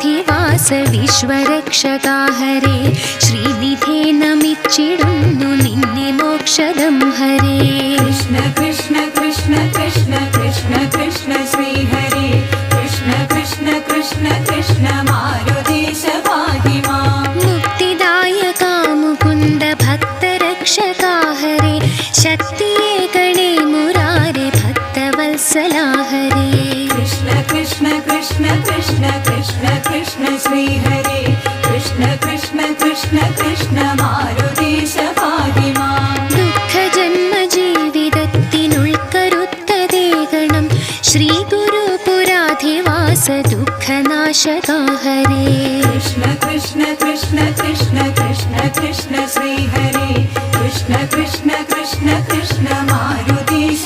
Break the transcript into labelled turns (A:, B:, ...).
A: പുരാധിവാസ വിശ്വരക്ഷകാ ഹരേ ശ്രീനിധേ നമിച്ചിടുന്നു നിന്നെ മോക്ഷദം ഹരേ
B: കൃഷ്ണ കൃഷ്ണ കൃഷ്ണ കൃഷ്ണ കൃഷ്ണ കൃഷ്ണ ശ്രീ ഹരേ കൃഷ്ണ കൃഷ്ണ കൃഷ്ണ കൃഷ്ണ മാരുതീശ പാഹി മാം
A: മുക്തിദായകാ മുകുന്ദ ഭക്തരക്ഷകാ ഹരേ ശക്തിയേ ഗണേ മുരാരേ ഭക്തവത്സലാ ഹരേ
B: കൃഷ്ണ കൃഷ്ണ കൃഷ്ണ കൃഷ്ണ കൃഷ്ണ കൃഷ്ണ ശ്രീ ഹരേ കൃഷ്ണ കൃഷ്ണ കൃഷ്ണ കൃഷ്ണ മാരുതീശ പാഹി മാം
A: ദുഃഖജന്മ ജീവിതത്തിനുൾക്കരുത്തതേകണം ശ്രീ ഗുരു പുരാധിവാസ ദുഃഖനാശകാ ഹരേ
B: കൃഷ്ണ കൃഷ്ണ കൃഷ്ണ കൃഷ്ണ കൃഷ്ണ കൃഷ്ണ ശ്രീ ഹരേ കൃഷ്ണ കൃഷ്ണ കൃഷ്ണ കൃഷ്ണ മാരുതീശ